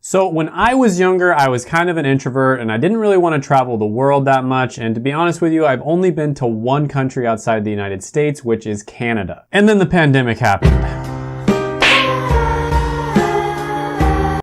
So when I was younger, I was kind of an introvert and I didn't really want to travel the world that much. And to be honest with you, I've only been to one country outside the United States, which is Canada. And then the pandemic happened.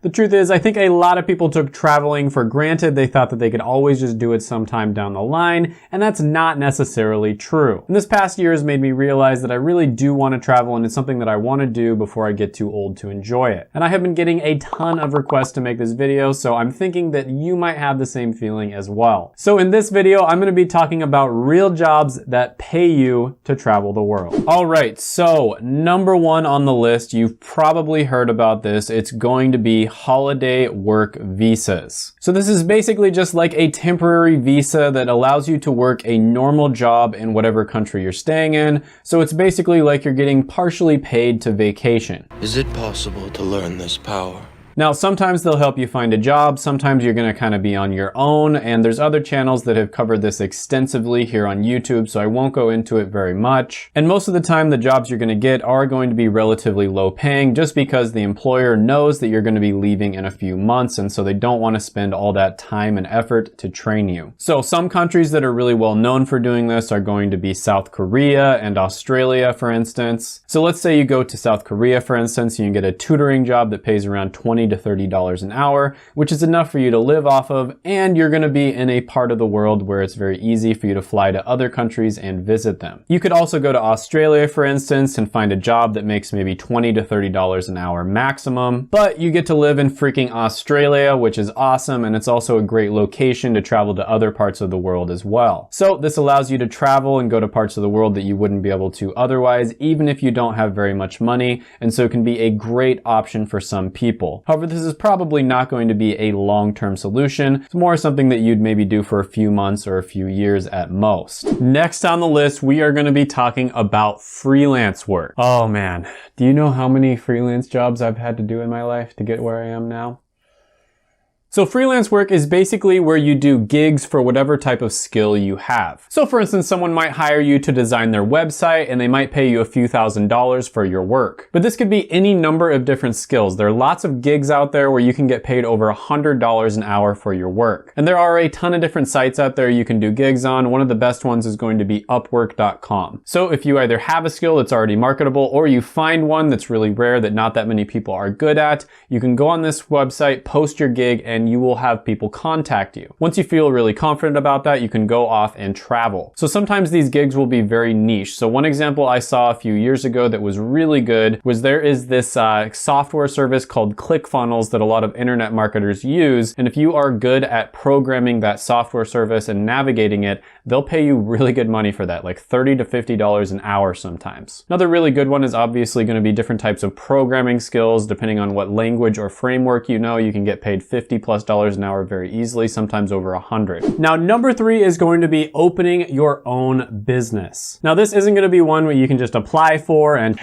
The truth is, I think a lot of people took traveling for granted. They thought that they could always just do it sometime down the line, and that's not necessarily true. And this past year has made me realize that I really do want to travel, and it's something that I want to do before I get too old to enjoy it. And I have been getting a ton of requests to make this video, so I'm thinking that you might have the same feeling as well. So in this video, I'm going to be talking about real jobs that pay you to travel the world. All right, so number one on the list, you've probably heard about this. It's going to be holiday work visas. So this is basically just like a temporary visa that allows you to work a normal job in whatever country you're staying in. So it's basically like you're getting partially paid to vacation. Is it possible to learn this power? Now, sometimes they'll help you find a job. Sometimes you're gonna kind of be on your own, and there's other channels that have covered this extensively here on YouTube, so I won't go into it very much. And most of the time, the jobs you're gonna get are going to be relatively low paying just because the employer knows that you're gonna be leaving in a few months, and so they don't wanna spend all that time and effort to train you. So some countries that are really well known for doing this are going to be South Korea and Australia, for instance. So let's say you go to South Korea, for instance, you can get a tutoring job that pays around $20 to $30 an hour, which is enough for you to live off of, and you're gonna be in a part of the world where it's very easy for you to fly to other countries and visit them. You could also go to Australia, for instance, and find a job that makes maybe $20 to $30 an hour maximum, but you get to live in freaking Australia, which is awesome, and it's also a great location to travel to other parts of the world as well. So this allows you to travel and go to parts of the world that you wouldn't be able to otherwise, even if you don't have very much money, and so it can be a great option for some people. However, this is probably not going to be a long-term solution. It's more something that you'd maybe do for a few months or a few years at most. Next on the list, we are going to be talking about freelance work. Oh man, do you know how many freelance jobs I've had to do in my life to get where I am now? So freelance work is basically where you do gigs for whatever type of skill you have. So for instance, someone might hire you to design their website and they might pay you a few $1,000s for your work. But this could be any number of different skills. There are lots of gigs out there where you can get paid over $100 an hour for your work. And there are a ton of different sites out there you can do gigs on. One of the best ones is going to be Upwork.com. So if you either have a skill that's already marketable or you find one that's really rare that not that many people are good at, you can go on this website, post your gig, and you will have people contact you. Once you feel really confident about that, you can go off and travel. So sometimes these gigs will be very niche. So one example I saw a few years ago that was really good was there is this software service called ClickFunnels that a lot of internet marketers use. And if you are good at programming that software service and navigating it, they'll pay you really good money for that, like $30 to $50 an hour sometimes. Another really good one is obviously going to be different types of programming skills. Depending on what language or framework you know, you can get paid $50+ an hour very easily, sometimes over 100. Now, number 3 is going to be opening your own business. Now, this isn't going to be one where you can just apply for and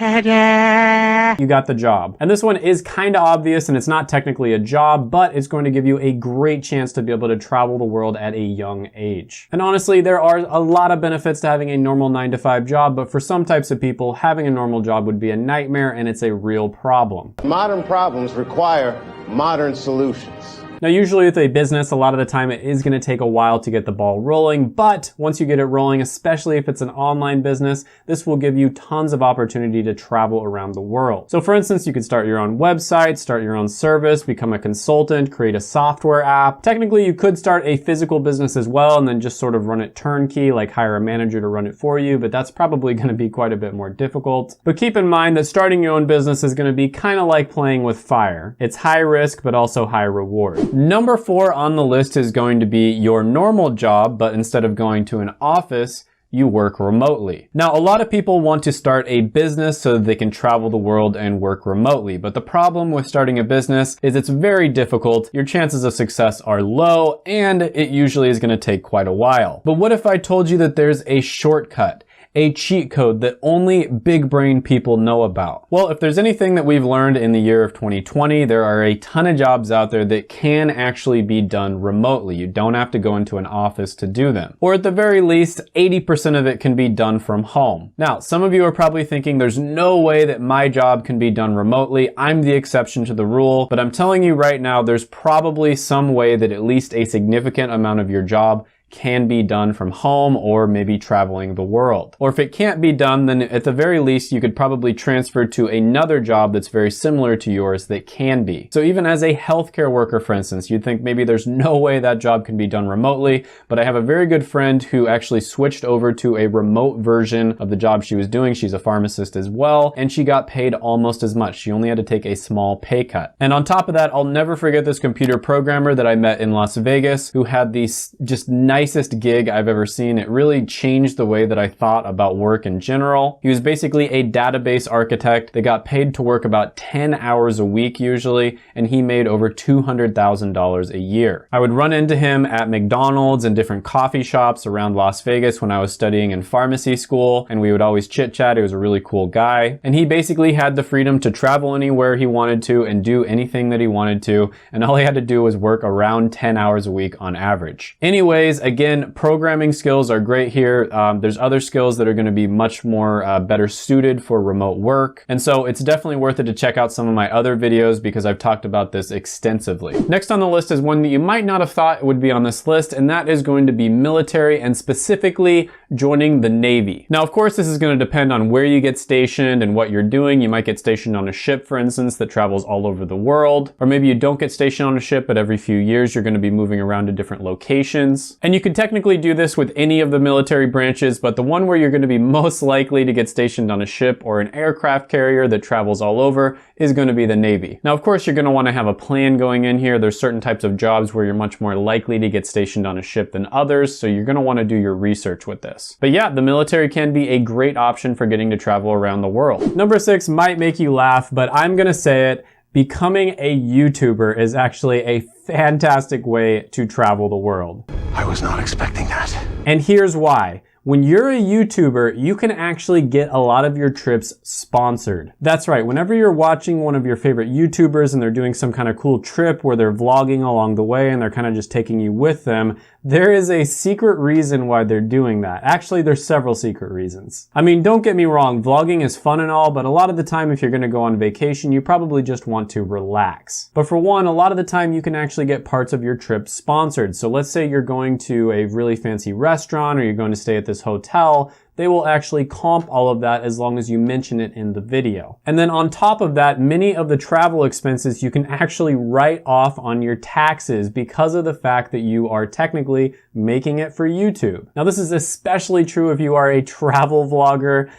you got the job. And this one is kind of obvious and it's not technically a job, but it's going to give you a great chance to be able to travel the world at a young age. And honestly, there are a lot of benefits to having a normal 9-to-5 job, but for some types of people, having a normal job would be a nightmare and it's a real problem. Modern problems require modern solutions. Now, usually with a business, a lot of the time it is going to take a while to get the ball rolling, but once you get it rolling, especially if it's an online business, this will give you tons of opportunity to travel around the world. So for instance, you could start your own website, start your own service, become a consultant, create a software app. Technically, you could start a physical business as well and then just sort of run it turnkey, like hire a manager to run it for you, but that's probably going to be quite a bit more difficult. But keep in mind that starting your own business is going to be kind of like playing with fire. It's high risk, but also high reward. Number 4 on the list is going to be your normal job, but instead of going to an office, you work remotely. Now, a lot of people want to start a business so that they can travel the world and work remotely. But the problem with starting a business is it's very difficult. Your chances of success are low, and it usually is going to take quite a while. But what if I told you that there's a shortcut? a cheat code that only big brain people know about? Well, if there's anything that we've learned in the year of 2020, there are a ton of jobs out there that can actually be done remotely. You don't have to go into an office to do them. Or at the very least, 80% of it can be done from home. Now, some of you are probably thinking there's no way that my job can be done remotely. I'm the exception to the rule, but I'm telling you right now, there's probably some way that at least a significant amount of your job can be done from home or maybe traveling the world. Or if it can't be done, then at the very least, you could probably transfer to another job that's very similar to yours that can be. So even as a healthcare worker, for instance, you'd think maybe there's no way that job can be done remotely, but I have a very good friend who actually switched over to a remote version of the job she was doing. She's a pharmacist as well, and she got paid almost as much. She only had to take a small pay cut. And on top of that, I'll never forget this computer programmer that I met in Las Vegas who had these just nicest gig I've ever seen. It really changed the way that I thought about work in general. He was basically a database architect that got paid to work about 10 hours a week usually, and he made over $200,000 a year. I would run into him at McDonald's and different coffee shops around Las Vegas when I was studying in pharmacy school, and we would always chit chat. He was a really cool guy, and he basically had the freedom to travel anywhere he wanted to and do anything that he wanted to, and all he had to do was work around 10 hours a week on average. Anyways, again, programming skills are great here. There's other skills that are going to be much more better suited for remote work. And so it's definitely worth it to check out some of my other videos because I've talked about this extensively. Next on the list is one that you might not have thought would be on this list, and that is going to be military and specifically joining the Navy. Now, of course, this is going to depend on where you get stationed and what you're doing. You might get stationed on a ship, for instance, that travels all over the world, or maybe you don't get stationed on a ship, but every few years you're going to be moving around to different locations. And you can technically do this with any of the military branches, but the one where you're going to be most likely to get stationed on a ship or an aircraft carrier that travels all over is going to be the Navy. Now, of course, you're going to want to have a plan going in here. There's certain types of jobs where you're much more likely to get stationed on a ship than others, so you're going to want to do your research with this. But yeah, the military can be a great option for getting to travel around the world. Number 6 might make you laugh, but I'm going to say it. Becoming a YouTuber is actually a fantastic way to travel the world. I was not expecting that. And here's why. When you're a YouTuber, you can actually get a lot of your trips sponsored. That's right, whenever you're watching one of your favorite YouTubers and they're doing some kind of cool trip where they're vlogging along the way and they're kind of just taking you with them, there is a secret reason why they're doing that. Actually, there's several secret reasons. I mean, don't get me wrong, vlogging is fun and all, but a lot of the time if you're gonna go on vacation, you probably just want to relax. But for one, a lot of the time you can actually get parts of your trip sponsored. So let's say you're going to a really fancy restaurant or you're going to stay at this hotel, they will actually comp all of that as long as you mention it in the video. And then on top of that, many of the travel expenses you can actually write off on your taxes because of the fact that you are technically making it for YouTube. Now, this is especially true if you are a travel vlogger.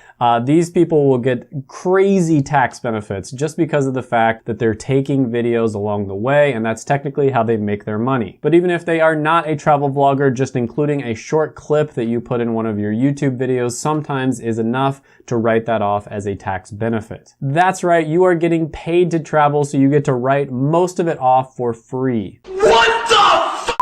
These people will get crazy tax benefits just because of the fact that they're taking videos along the way, and that's technically how they make their money. But even if they are not a travel vlogger, just including a short clip that you put in one of your YouTube videos sometimes is enough to write that off as a tax benefit. That's right, you are getting paid to travel, so you get to write most of it off for free. What the f?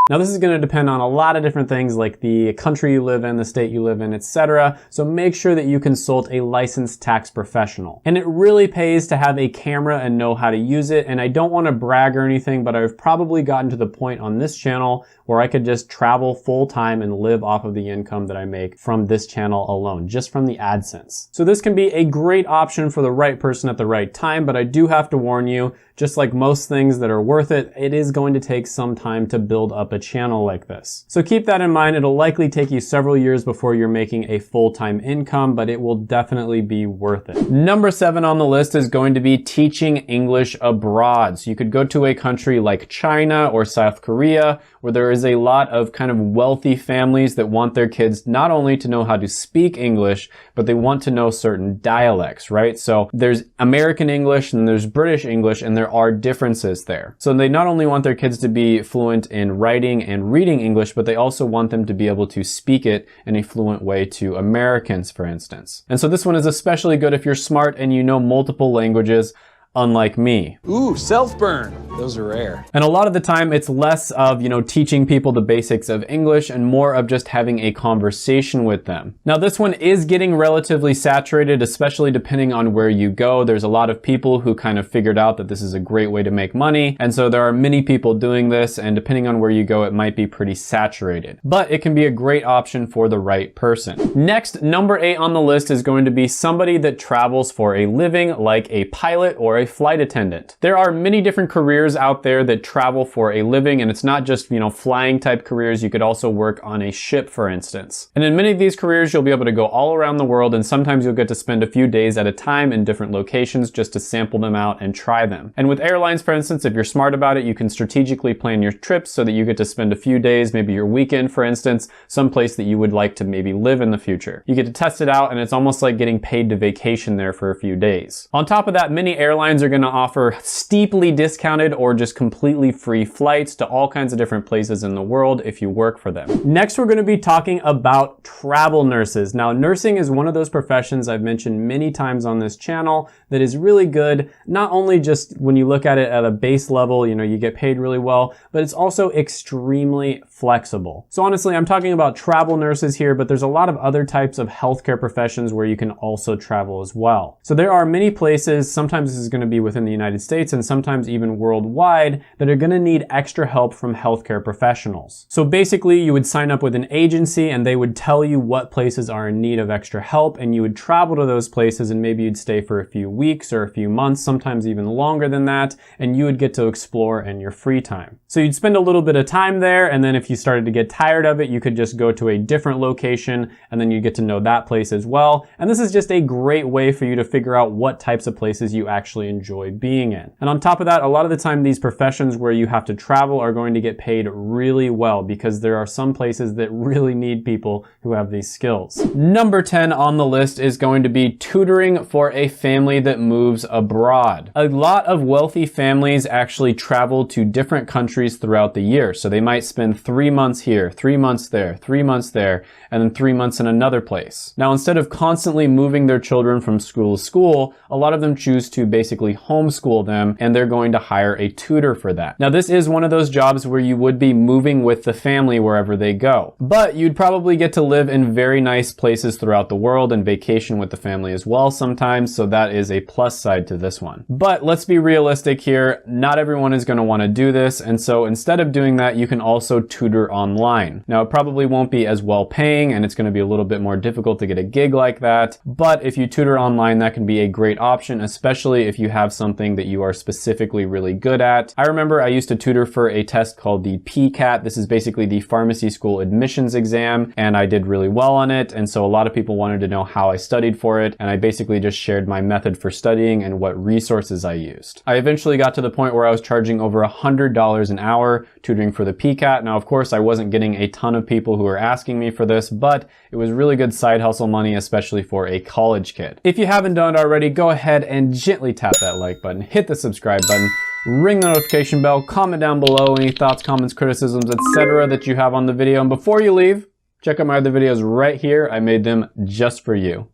Now, this is going to depend on a lot of different things like the country you live in, the state you live in, etc. So make sure that you consult a licensed tax professional. And it really pays to have a camera and know how to use it. And I don't want to brag or anything, but I've probably gotten to the point on this channel where I could just travel full time and live off of the income that I make from this channel alone, just from the AdSense. So this can be a great option for the right person at the right time, but I do have to warn you, just like most things that are worth it, it is going to take some time to build up a channel like this. So keep that in mind. It'll likely take you several years before you're making a full-time income, but it will definitely be worth it. Number 7 on the list is going to be teaching English abroad. So you could go to a country like China or South Korea, where there is a lot of kind of wealthy families that want their kids not only to know how to speak English, but they want to know certain dialects, right? So there's American English and there's British English, and there are differences there. So they not only want their kids to be fluent in writing and reading English, but they also want them to be able to speak it in a fluent way to Americans, for instance. And so this one is especially good if you're smart and you know multiple languages. unlike me. Ooh, self-burn. Those are rare. And a lot of the time it's less of, teaching people the basics of English and more of just having a conversation with them. Now this one is getting relatively saturated, especially depending on where you go. There's a lot of people who kind of figured out that this is a great way to make money. And so there are many people doing this, and depending on where you go, it might be pretty saturated. But it can be a great option for the right person. Next, number 8 on the list is going to be somebody that travels for a living, like a pilot or a flight attendant. There are many different careers out there that travel for a living, and it's not just, flying type careers. You could also work on a ship, for instance. And in many of these careers, you'll be able to go all around the world, and sometimes you'll get to spend a few days at a time in different locations just to sample them out and try them. And with airlines, for instance, if you're smart about it, you can strategically plan your trips so that you get to spend a few days, maybe your weekend, for instance, someplace that you would like to maybe live in the future. You get to test it out, and it's almost like getting paid to vacation there for a few days. On top of that, many airlines are going to offer steeply discounted or just completely free flights to all kinds of different places in the world if you work for them. Next, we're going to be talking about travel nurses. Now, nursing is one of those professions I've mentioned many times on this channel that is really good, not only just when you look at it at a base level, you get paid really well, but it's also extremely flexible. So honestly, I'm talking about travel nurses here, but there's a lot of other types of healthcare professions where you can also travel as well. So there are many places, sometimes this is going to be within the United States and sometimes even worldwide, that are going to need extra help from healthcare professionals. So basically, you would sign up with an agency and they would tell you what places are in need of extra help, and you would travel to those places, and maybe you'd stay for a few weeks or a few months, sometimes even longer than that, and you would get to explore in your free time. So you'd spend a little bit of time there, and then if you started to get tired of it, you could just go to a different location, and then you get to know that place as well. And this is just a great way for you to figure out what types of places you actually enjoy being in. And on top of that, a lot of the time these professions where you have to travel are going to get paid really well, because there are some places that really need people who have these skills. Number 10 on the list is going to be tutoring for a family that moves abroad. A lot of wealthy families actually travel to different countries throughout the year. So they might spend 3 months here, 3 months there, 3 months there, and then 3 months in another place. Now, instead of constantly moving their children from school to school, a lot of them choose to basically homeschool them, and they're going to hire a tutor for that. Now, this is one of those jobs where you would be moving with the family wherever they go, but you'd probably get to live in very nice places throughout the world and vacation with the family as well sometimes, so that is a plus side to this one. But let's be realistic here, not everyone is going to want to do this, and so instead of doing that, you can also tutor online. Now, it probably won't be as well paying, and it's going to be a little bit more difficult to get a gig like that, but if you tutor online, that can be a great option, especially if you have something that you are specifically really good at. I remember I used to tutor for a test called the PCAT. This is basically the pharmacy school admissions exam, and I did really well on it, and so a lot of people wanted to know how I studied for it, and I basically just shared my method for studying and what resources I used. I eventually got to the point where I was charging over $100 an hour tutoring for the PCAT. Now, of course, I wasn't getting a ton of people who were asking me for this, but it was really good side hustle money, especially for a college kid. If you haven't done it already, go ahead and gently tap that like button, hit the subscribe button, ring the notification bell, comment down below any thoughts, comments, criticisms, etc. that you have on the video. And before you leave, check out my other videos right here. I made them just for you.